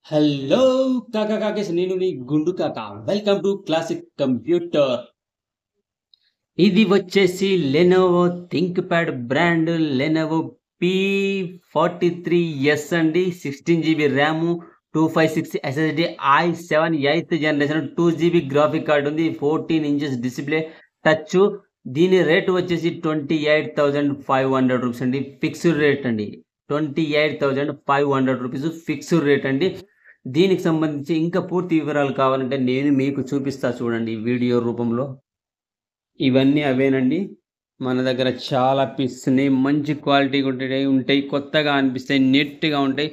Hello కాకా కాకేసి నేను మీ గుండు కాక. Welcome to classic computer. ఇది వచ్చేసి Lenovo think pad brand Lenovo P43S అండి. 16 GB RAM, 256 SSD, i7 8th generation, 2 GB graphic card ఉంది, 14 ఇంచెస్ డిస్ప్లే, టచ్. దీని రేట్ వచ్చేసి 28,500 రూపీస్ అండి. ఫిక్స్డ్ రేట్ అండి. 28,500 రూపీస్ ఫిక్స్డ్ రేట్ అండి. దీనికి సంబంధించి ఇంకా పూర్తి వివరాలు కావాలంటే నేను మీకు చూపిస్తా చూడండి వీడియో రూపంలో. ఇవన్నీ అవేనండి. మన దగ్గర చాలా పీసెస్ ఉన్నాయి, మంచి క్వాలిటీ ఉంటాయి, కొత్తగా అనిపిస్తాయి, నీట్గా ఉంటాయి.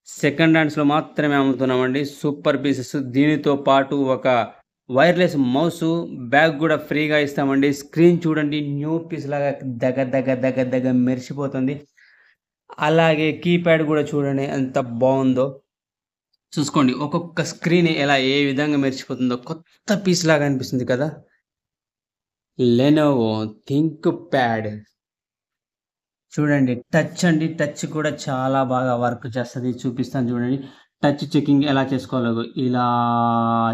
సెకండ్ హ్యాండ్స్లో మాత్రమే అమ్ముతున్నామండి. Super pieces. దీనితో పాటు ఒక వైర్లెస్ మౌస్ బ్యాగ్ కూడా ఫ్రీగా ఇస్తామండి. స్క్రీన్ చూడండి, న్యూ పీస్ లాగా దగ్గ దగ్గ దగ్గ దగ్గ మెరిసిపోతుంది. అలాగే కీప్యాడ్ కూడా చూడండి ఎంత బాగుందో. చూసుకోండి, ఒక్కొక్క స్క్రీన్ ఎలా ఏ విధంగా మెరిచిపోతుందో, కొత్త పీస్ లాగా అనిపిస్తుంది కదా. లెనోవో థింక్ ప్యాడ్ చూడండి. టచ్ అండి, టచ్ కూడా చాలా బాగా వర్క్ చేస్తుంది. చూపిస్తాను చూడండి. టచ్ చెకింగ్ ఎలా చేసుకోవాలో ఇలా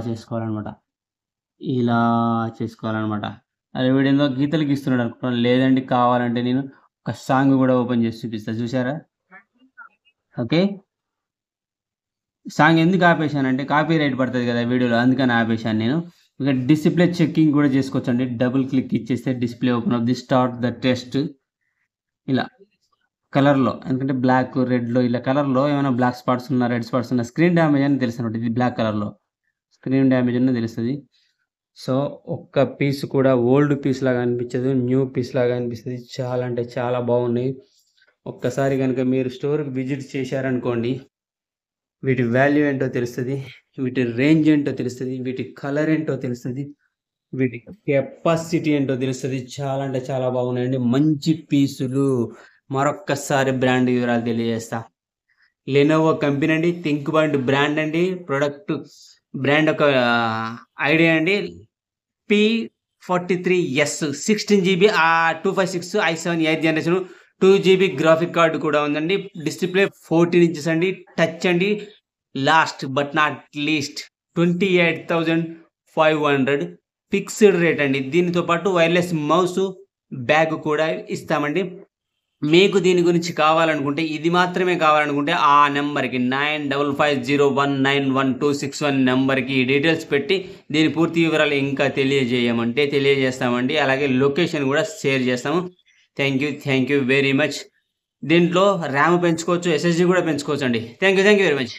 చేసుకోవాలన్నమాట. ఇలా చేసుకోవాలన్నమాట. అది వీడియోలో గీతలు గీస్తున్నాడు అనుకుంటున్నాను. లేదండి, కావాలంటే నేను ఒక సాంగ్ కూడా ఓపెన్ చేసి చూపిస్తాను. చూసారా? ఓకే. సాంగ్ ఎందుకు ఆపేశానంటే కాపీ రైట్ పడుతుంది కదా వీడియోలో, అందుకని ఆపేశాను నేను. ఇక డిస్ప్లే చెక్కింగ్ కూడా చేసుకోవచ్చు అండి. డబుల్ క్లిక్ ఇచ్చేస్తే డిస్ప్లే ఓపెన్ అవుతుంది. Start the test. ఇలా కలర్లో, ఎందుకంటే బ్లాక్ రెడ్లో ఇలా కలర్లో ఏమైనా బ్లాక్ స్పాట్స్ ఉన్నా, రెడ్ స్పాట్స్ ఉన్నా, స్క్రీన్ డ్యామేజ్ అని తెలుసు అనమాట. ఇది బ్లాక్ కలర్లో స్క్రీన్ డ్యామేజ్ అని తెలుస్తుంది. సో ఒక్క పీస్ కూడా ఓల్డ్ పీస్ లాగా అనిపించదు, న్యూ పీస్ లాగా అనిపిస్తుంది. చాలా అంటే చాలా బాగున్నాయి. ఒక్కసారి కనుక మీరు స్టోర్కి విజిట్ చేశారనుకోండి, వీటి వాల్యూ ఏంటో తెలుస్తుంది, వీటి రేంజ్ ఏంటో తెలుస్తుంది, వీటి కలర్ ఏంటో తెలుస్తుంది, వీటి కెపాసిటీ ఏంటో తెలుస్తుంది. చాలా అంటే చాలా బాగున్నాయండి, మంచి పీసులు. మరొక్కసారి బ్రాండ్ వివరాలు తెలియజేస్తా. లెనోవో కంపెనీ అండి, థింక్ ప్యాడ్ బ్రాండ్ అండి. ప్రొడక్ట్ బ్రాండ్ ఒక ఐడియా అండి. P43S 16 GB, 256, i7 8th generation, 2 GB graphic card కూడా ఉందండి. డిస్ప్లే 14 ఇంచెస్ అండి. టచ్ అండి. Last but not least 28,500 fixed rate అండి. దీనితో పాటు వైర్లెస్ మౌస్ బ్యాగ్ కూడా ఇస్తామండి. మీకు దీని గురించి కావాలనుకుంటే, ఇది మాత్రమే కావాలనుకుంటే ఆ నెంబర్కి 9550191261 నెంబర్కి డీటెయిల్స్ పెట్టి దీని పూర్తి వివరాలు ఇంకా తెలియజేస్తామండి. అలాగే లొకేషన్ కూడా షేర్ చేస్తాము. Thank you very much. దీంట్లో ర్యామ్ పెంచుకోవచ్చు, SSD కూడా పెంచుకోవచ్చు అండి. Thank you very much.